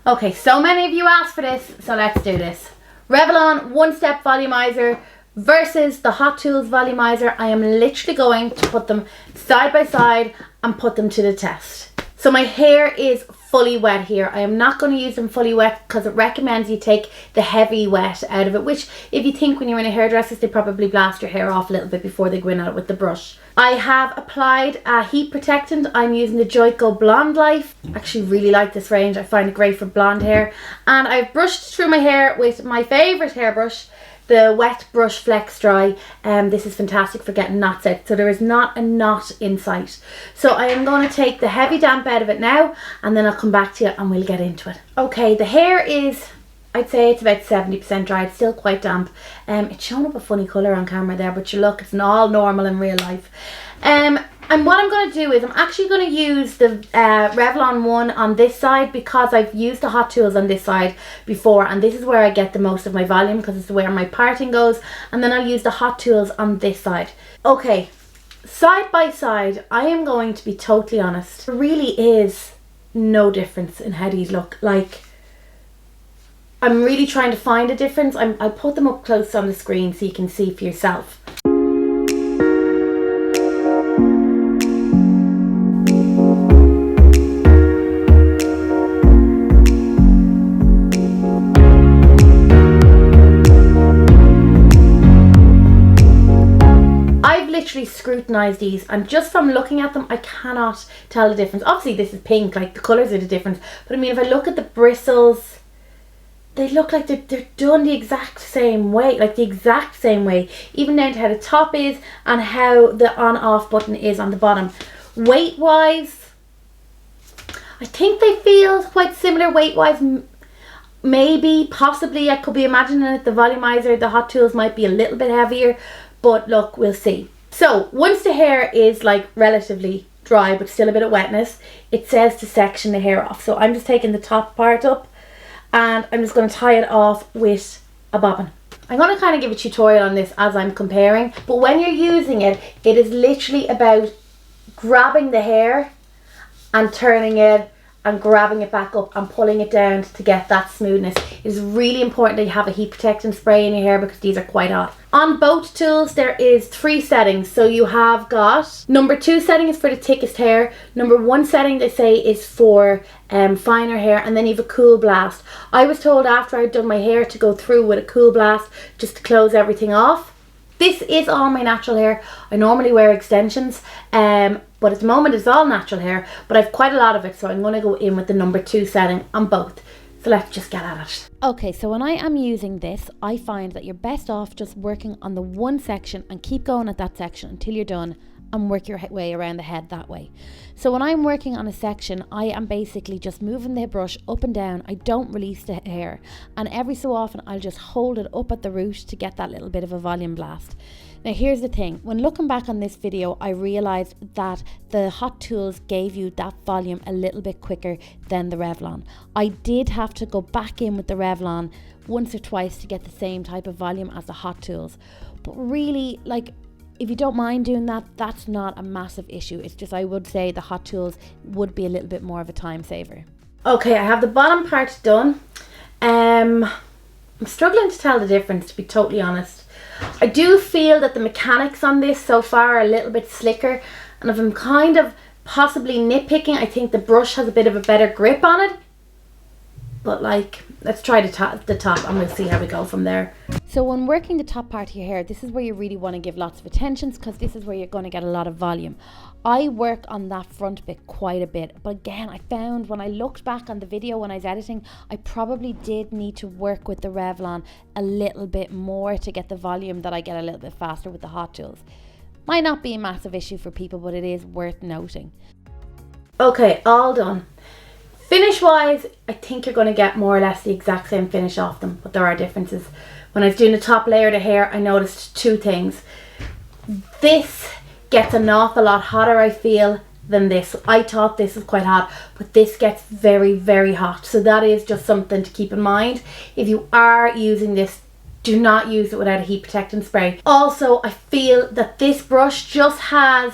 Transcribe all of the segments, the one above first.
Okay, so many of you asked for this, so let's do this. Revlon One Step Volumiser versus the Hot Tools Volumiser. I am literally going to put them side by side and put them to the test. So my hair is fully wet here. I am not going to use them fully wet because it recommends you take the heavy wet out of it, which if you think when you're in a hairdresser, they probably blast your hair off a little bit before they go in at it with the brush. I have applied a heat protectant. I'm using the Joico Blonde Life. I actually really like this range. I find it great for blonde hair. And I've brushed through my hair with my favourite hairbrush, the Wet Brush Flex Dry. This is fantastic for getting knots out, so there is not a knot in sight. So I am going to take the heavy damp out of it now, and then I'll come back to you and we'll get into it. Okay, the hair is, I'd say it's about 70% dry. It's still quite damp. It's showing up a funny colour on camera there, but you look, it's all normal in real life. And what I'm going to do is I'm actually going to use the Revlon One on this side because I've used the Hot Tools on this side before, and this is where I get the most of my volume because it's where my parting goes, and then I'll use the Hot Tools on this side. Okay, side by side, I am going to be totally honest. There really is no difference in how these look. Like, I'm really trying to find a difference. I'll put them up close on the screen so you can see for yourself. Scrutinize these, and just from looking at them I cannot tell the difference. Obviously this is pink, like the colours are the difference, but I mean if I look at the bristles, they look like they're done the exact same way, like the exact same way, even down to how the top is and how the on off button is on the bottom. Weight wise, I think they feel quite similar weight wise. Maybe, possibly, I could be imagining it, the Volumiser, the Hot Tools might be a little bit heavier, but look, we'll see. So once the hair is like relatively dry but still a bit of wetness, it says to section the hair off. So I'm just taking the top part up and I'm just going to tie it off with a bobbin. I'm going to kind of give a tutorial on this as I'm comparing, but when you're using it, it is literally about grabbing the hair and turning it and grabbing it back up and pulling it down to get that smoothness. It is really important that you have a heat protectant spray in your hair because these are quite hot. On both tools there is 3 settings. So you have got number 2 setting is for the thickest hair, number 1 setting they say is for finer hair, and then you have a cool blast. I was told after I'd done my hair to go through with a cool blast just to close everything off. This is all my natural hair. I normally wear extensions, but at the moment it's all natural hair, but I've quite a lot of it, so I'm going to go in with the number 2 setting on both. So let's just get at it. Okay, so when I am using this, I find that you're best off just working on the one section and keep going at that section until you're done and work your way around the head that way. So when I'm working on a section, I am basically just moving the brush up and down. I don't release the hair, and every so often I'll just hold it up at the root to get that little bit of a volume blast. Now here's the thing, when looking back on this video, I realised that the Hot Tools gave you that volume a little bit quicker than the Revlon. I did have to go back in with the Revlon once or twice to get the same type of volume as the Hot Tools. But really, like, if you don't mind doing that, that's not a massive issue. It's just I would say the Hot Tools would be a little bit more of a time saver. Okay, I have the bottom part done. I'm struggling to tell the difference, to be totally honest. I do feel that the mechanics on this so far are a little bit slicker, and if I'm kind of possibly nitpicking, I think the brush has a bit of a better grip on it. But like, let's try the top and we'll see how we go from there. So when working the top part of your hair, this is where you really want to give lots of attention because this is where you're going to get a lot of volume. I work on that front bit quite a bit, but again, I found when I looked back on the video when I was editing, I probably did need to work with the Revlon a little bit more to get the volume that I get a little bit faster with the Hot Tools. Might not be a massive issue for people, but it is worth noting. Okay, all done. Finish wise, I think you're going to get more or less the exact same finish off them, but there are differences. When I was doing the top layer of the hair, I noticed 2 things. This gets an awful lot hotter, I feel, than this. I thought this was quite hot, but this gets very, very hot. So that is just something to keep in mind. If you are using this, do not use it without a heat protectant spray. Also, I feel that this brush just has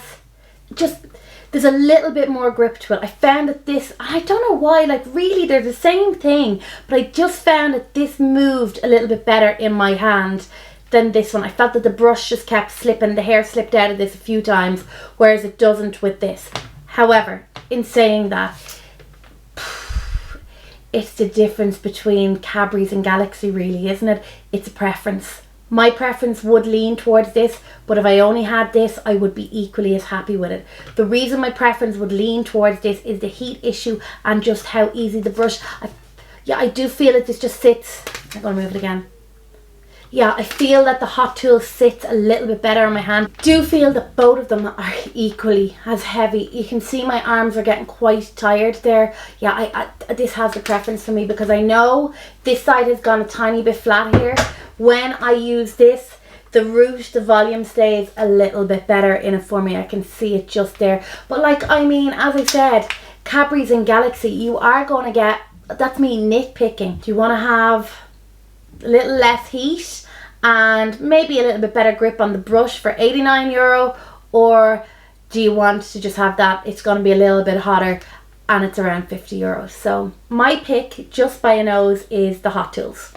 there's a little bit more grip to it. I found that this, I don't know why, like really they're the same thing, but I just found that this moved a little bit better in my hand than this one. I felt that the brush just kept slipping, the hair slipped out of this a few times, whereas it doesn't with this. However, in saying that, it's the difference between Cadbury's and Galaxy really, isn't it? It's a preference. My preference would lean towards this, but if I only had this, I would be equally as happy with it. The reason my preference would lean towards this is the heat issue and just how easy the brush. I do feel that this just sits. I'm going to move it again. Yeah, I feel that the Hot Tools sits a little bit better on my hand. I do feel that both of them are equally as heavy. You can see my arms are getting quite tired there. Yeah, this has the preference for me because I know this side has gone a tiny bit flat here. When I use this, the root, the volume stays a little bit better in it for me. I can see it just there. But like, I mean, as I said, Cadbury's and Galaxy, you are going to get, that's me nitpicking. Do you want to have a little less heat and maybe a little bit better grip on the brush for €89, or do you want to just have that, it's going to be a little bit hotter and it's around €50? So my pick, just by a nose, is the Hot Tools.